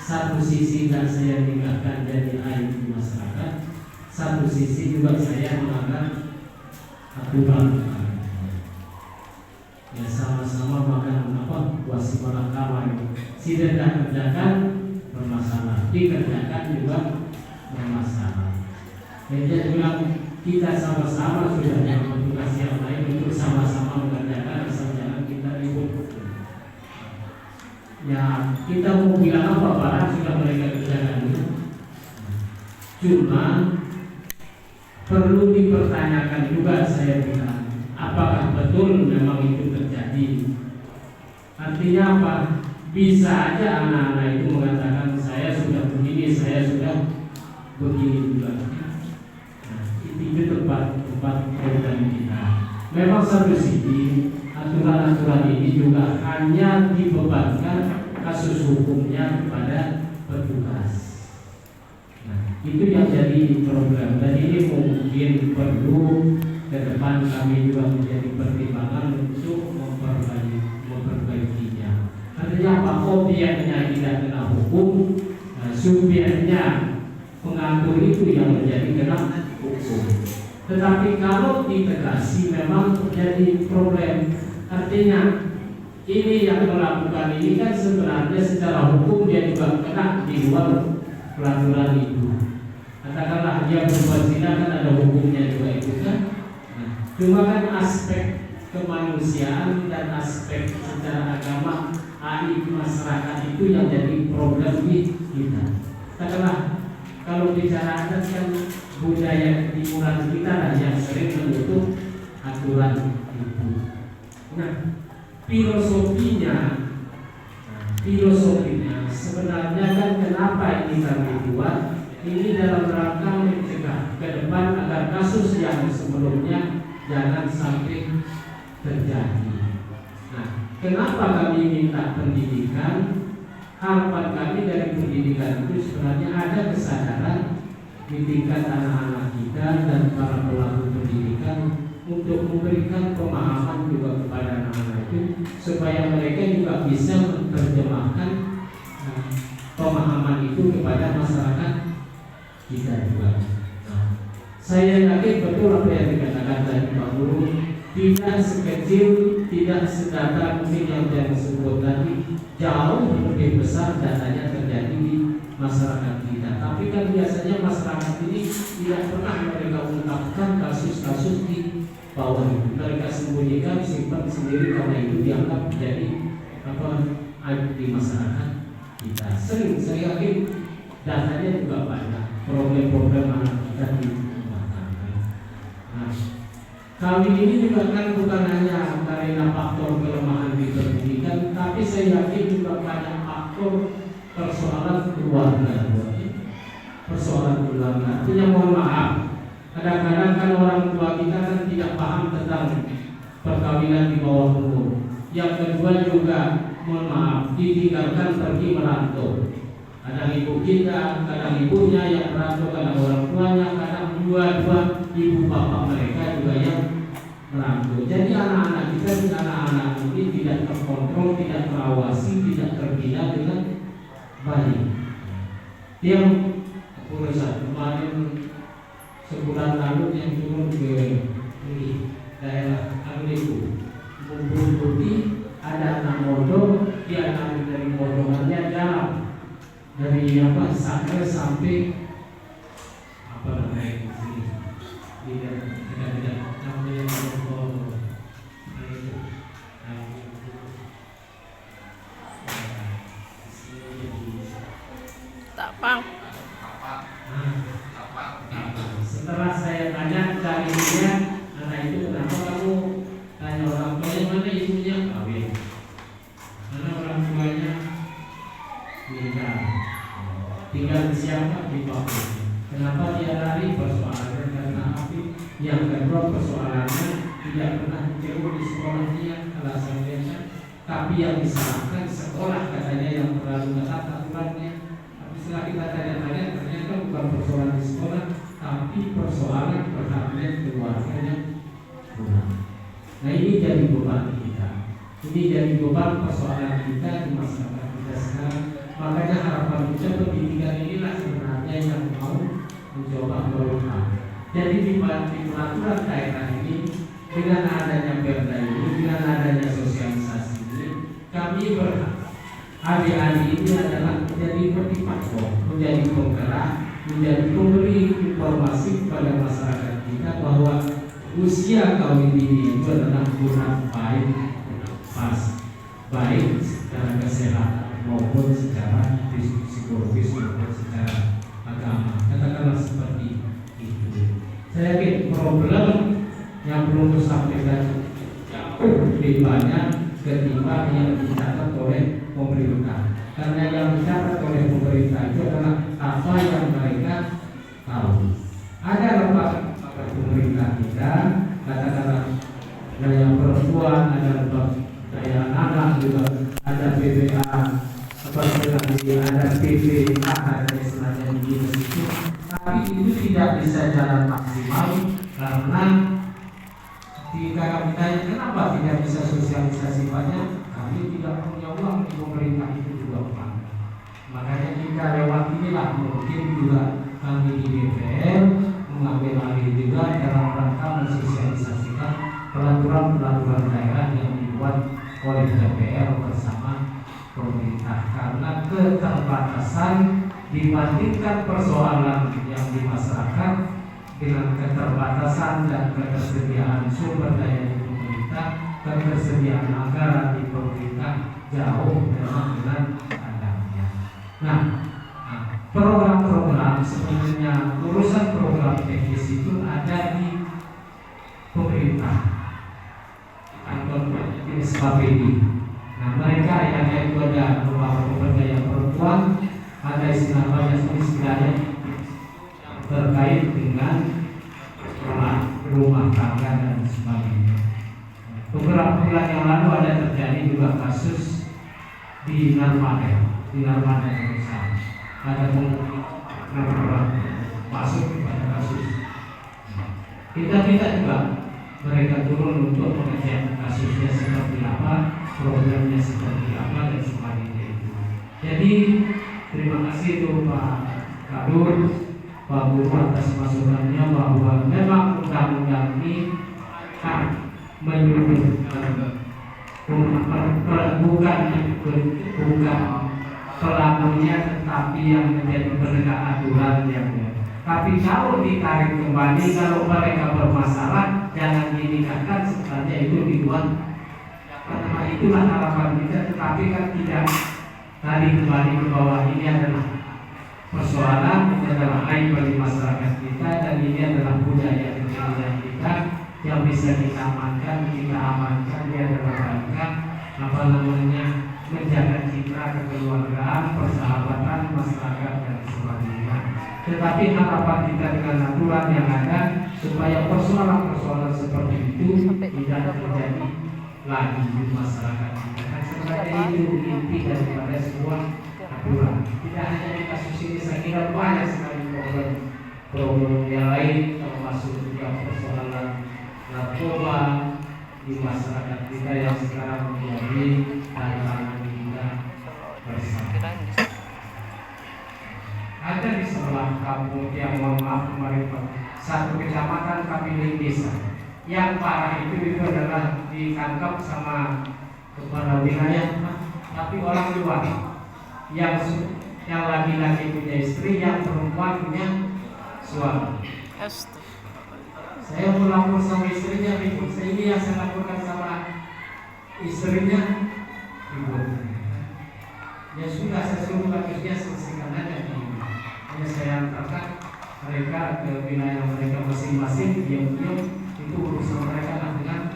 satu sisi dan saya tinggalkan jadi aib di masyarakat, satu sisi juga saya melanggar aturan. Ya sama-sama makan wasimalah kawan. Si tidak kerjakan bermasalah, dikerjakan juga bermasalah. Jadi bilang kita sama-sama sudah yang tugas yang lain untuk sama-sama mengerjakan, asal jangan kita ribut. Ya kita mau bilang apa barang sudah mereka kerjakan itu. Cuma perlu dipertanyakan juga saya bilang, apakah betul memang itu terjadi? Artinya apa? Bisa aja anak-anak itu mengatakan saya sudah begini, saya sudah begini juga. Nah, itu tempat program kita. Memang satu sisi aturan-aturan ini juga hanya dibebankan kasus hukumnya kepada petugas. Nah, itu yang jadi program. Dan ini mungkin perlu ke depan kami juga menjadi pertimbangan untuk memperbaikinya. Artinya apa? Obyeknya tidak kena hukum, subjeknya pengatur itu yang menjadi kena hukum. Tetapi kalau ditegasi memang terjadi problem. Artinya ini yang melakukan ini kan sebenarnya secara hukum dia juga kena di luar peraturan itu. Katakanlah dia berbuat zina kan ada hukumnya juga itu kan. Cuma kan aspek kemanusiaan dan aspek secara agama aib masyarakat itu yang jadi problem di kita. Katakanlah kalau bicara adat kan budaya timuran kita lah yang sering menutup aturan itu. Nah, filosofinya sebenarnya kan kenapa ini kami buat ini dalam rangka mencegah ke depan agar kasus yang sebelumnya jangan sampai terjadi. Nah, kenapa kami minta pendidikan? Harapan kami dari pendidikan itu sebenarnya ada kesadaran di tingkat anak-anak kita dan para pelaku pendidikan untuk memberikan pemahaman juga kepada anak-anak itu supaya mereka juga bisa menerjemahkan pemahaman itu kepada masyarakat kita juga. Nah, saya yakin betul apa yang dikatakan tadi Pak Guru, tidak sekecil, tidak sedata mungkin yang saya sebut tadi, jauh lebih besar datanya terjadi di masyarakat kita. Tapi kan biasanya masyarakat ini tidak pernah mereka ungkapkan kasus-kasus di bawah itu. Mereka sembunyikan, simpan sendiri karena itu dianggap menjadi aib di masyarakat kita. Sering saya yakin datanya juga banyak problem-problem anak kita di rumah tangga. Nah, kami ini juga kan bukan hanya karena faktor kelemahan di pendidikan, tapi saya yakin juga banyak faktor persoalan keluarga. Persoalan keluarga. Artinya mohon maaf, kadang-kadang kan orang tua kita kan tidak paham tentang perkawinan di bawah umur. Yang kedua juga mohon maaf, ditinggalkan pergi merantau. Kadang ibu kita, kadang ibunya yang merantau, kadang orang tuanya, kadang dua-dua ibu bapak mereka juga yang merantau. Jadi anak-anak kita dan anak-anak ini tidak terkontrol, tidak terawasi, tidak terbina dengan baik. Yang kemarin sebulan lalu yang turun ke daerah Agliku, Bumbu Putih, ada anak modal, dia narik dari modongannya jauh dari sampai apa namanya di sini, tidak namanya modal itu. Tak pang. Setelah saya tanya dari dia, anak itu kenapa kamu tanya orang tuanya mana ibunya kawin, mana orang tuanya meninggal, tinggal di siapa di Papua. Kenapa dia lari? Persoalannya karena api. Yang kedua persoalannya tidak pernah diterima di sekolahnya, alasannya. Tapi yang disalahkan sekolah katanya yang terlalu ketat aturannya. Tapi setelah kita tanya-tanya ternyata bukan persoalan di sekolah, tapi persoalan perhatian keluarganya kurang. Nah ini jadi beban kita. Ini jadi beban persoalan kita di masyarakat kita sekarang. Makanya harapan kita Jadi di peraturan daerah ini, dengan adanya perda ini, dengan adanya sosialisasi ini, kami berharap adik-adik ini adalah menjadi motivator, menjadi penggerak, menjadi pemberi informasi kepada masyarakat kita bahwa usia kawin dini itu adalah guna baik, pas, baik secara kesehatan maupun secara psikologis maupun secara agama. Katakanlah seperti itu. Saya yakin problem yang belum tersampaikan jauh lebih banyak ketimbang yang dicatat oleh pemerintah. Karena yang dicatat oleh pemerintah itu adalah apa yang mereka tahu. Ada lembaga pemerintah kita, katakanlah daya perempuan, ada lembaga daya anak juga, ada PPA, ada PPA, ada istilahnya di situ. Tapi itu tidak bisa jalan maksimal karena jika kami tanya kenapa tidak bisa sosialisasi banyak, kami tidak punya uang di pemerintah itu juga Pak. Makanya kita lewat inilah mungkin juga kami di DPR mengambil alih juga dalam rangka mensosialisasikan peraturan-peraturan daerah yang dibuat oleh DPR bersama pemerintah, karena keterbatasan dibandingkan persoalan yang di masyarakat dengan keterbatasan dan ketersediaan sumber daya di pemerintah, ketersediaan anggaran di pemerintah jauh memang dengan adanya. Nah, program-program sebenarnya urusan program teknis itu ada di pemerintah, kantor jenis KPD. Nah, mereka yang itu ada beberapa pemberdayaan perempuan, ada istilahnya terkait dengan rumah tangga dan sebagainya. Beberapa bulan yang lalu ada terjadi juga kasus di Narmada Indonesia. Ada orang masuk pada kasus. Kita juga mereka turun untuk mengecek kasusnya seperti apa, programnya seperti apa dan sebagainya. Jadi terima kasih untuk Pak Kadur, Pak Guru atas masukannya bahwa memang undang-undang ini bukan pelakunya, tetapi yang menjadi penegak aturan yang. Tapi kalau ditarik kembali, kalau mereka bermasalah, jangan dinikahkan sebenarnya itu dibuat. Karena itulah harapan kita, tetapi kan tidak. Tadi kembali ke bawah, ini adalah persoalan, ini adalah aib bagi masyarakat kita, dan ini adalah budaya kekinian kita yang bisa kita amankan, dia adalah rangka menjaga citra kekeluargaan, persahabatan masyarakat dan sebagainya. Tetapi harapan kita dengan aturan yang ada supaya persoalan-persoalan seperti itu tidak terjadi lagi di masyarakat kita. Kan sebenarnya itu inti daripada sebuah aturan. Tidak hanya di kasus ini, saya kira banyak sekali problem yang lain, termasuk juga persoalan narkoba di masyarakat kita yang sekarang menjadi tantangan kita bersama. Ada di sebelah kampung yang mohon maaf kemarin satu kecamatan kami desa yang parah itu adalah ditangkap sama kepala wilayah, tapi orang luar yang laki-laki punya istri, yang perempuan punya suami. Saya mau lapor sama istrinya, ini yang saya laporkan sama istrinya, ibu. Ya sudah, saya suruh kasusnya selesaikan aja. Hanya saya antarkan mereka ke wilayah mereka masing-masing, diam-diam itu urusan mereka lah dengan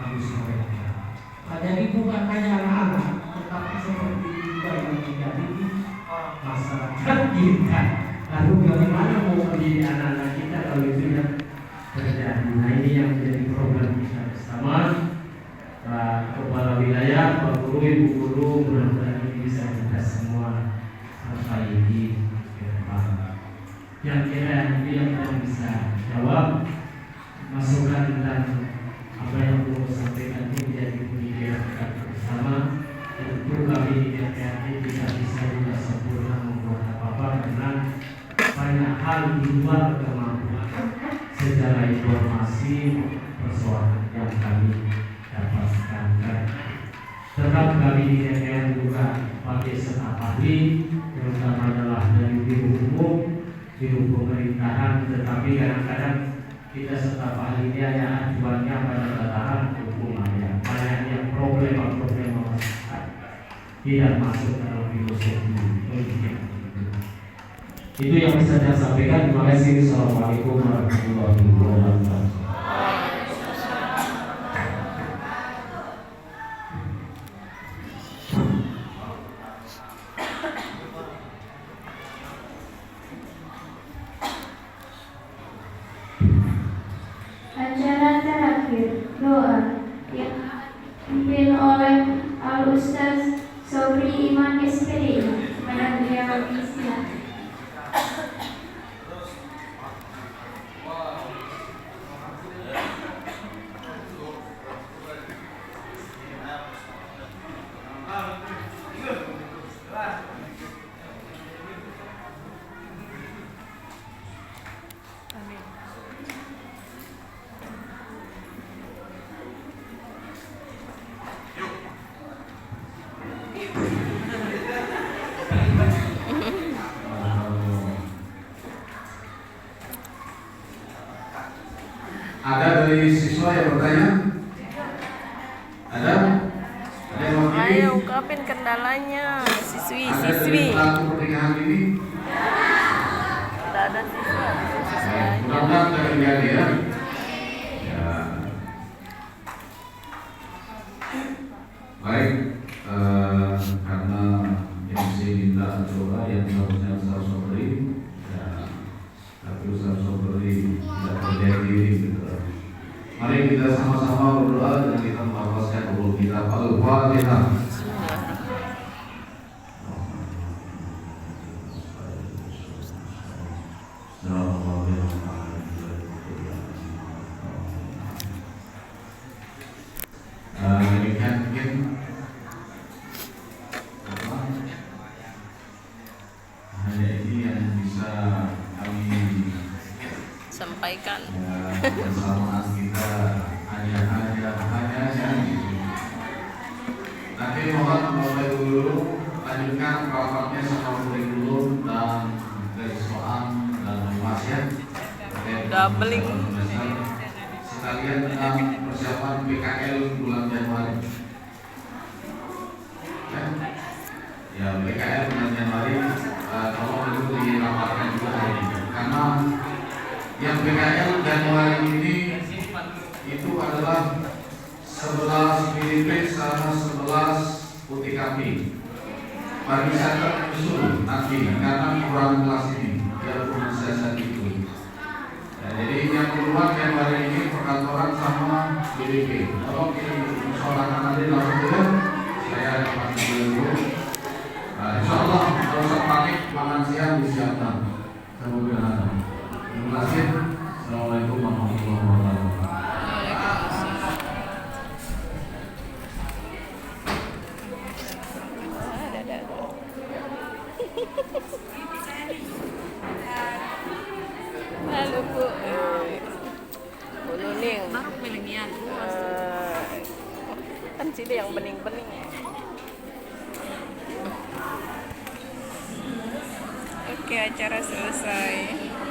habis mereka. Jadi bukan hanya anak-anak, tetapi seperti juga yang terjadi di masyarakat kita. Lalu bagaimana mau mendidik anak-anak kita kalau itu yang terjadi? Nah, ini yang menjadi program kita bersama Pak Kepala Wilayah, Pak Guru, Ibu Guru, mudah-mudahan ini bisa kita semua perbaiki ke depan. Yang kira ini yang bisa jawab masukan dan apa yang perlu sampaikan ini menjadi pemikiran kita bersama. Tentu kami di DPRD tidak bisa juga sempurna membuat apa-apa karena banyak hal di luar kemampuan. secara informasi persoalan yang kami dapatkan. Tetap kami di DPR juga pakai staf ahli, terutama adalah dari biro umum, biro pemerintahan, tetapi kadang-kadang kita staf ahlinya yang acuannya pada tataran hukum aja. Banyaknya problem masyarakat tidak masuk dalam filosofi. Itu yang bisa saya sampaikan. Terima kasih. Assalamualaikum warahmatullahi wabarakatuh. Acara terakhir doa yang dipimpin oleh Al-Ustaz Sobri Iman SPD kepada beliau silakan. Ada dari siswa yang bertanya? Ada? Ada yang mau Ayo ungkapin kendalanya, Ada dari siswi. pelaku pernikahan ini? Tidak ada siswa aja. Mudah-mudahan terjadi ya. Ya. Baik, karena yang saya minta coba yang seharusnya Ustaz Sobri, ya, tapi Ustaz Sobri tidak berdiam diri gitu. Mari kita sama-sama berdoa dan kita melafazkan ulul kita. Al-Fatihah. Demikian mungkin hanya ini yang bisa kami Sampaikan. kebersamaan kita hanya gitu. Nanti mohon Bapak Ibu dulu lanjutkan rapatnya sama kurikulum dan keistimewaan dan pasien Doubling. sekalian dengan persiapan PKL bulan Januari. Ya PKL bulan Januari kalau itu dirapatkan juga hari ini karena yang PKL Januari ini itu adalah 11 PDP sama 11 UTKP. Pariwisata usul nanti karena kurang kelas ini biar siasat itu. Ya, jadi yang keluar Januari ini perkantoran sama PDP. Kalau kita soalkan nanti langsung dulu, saya dapat dulu. Insya Allah kalau usah panik makan siang disiapkan. Semoga terima kasih. Assalamualaikum warahmatullahi wabarakatuh. Halo Bu. Bu Nuning. Baru milenial. Kan sini yang bening-bening. Oke, acara selesai.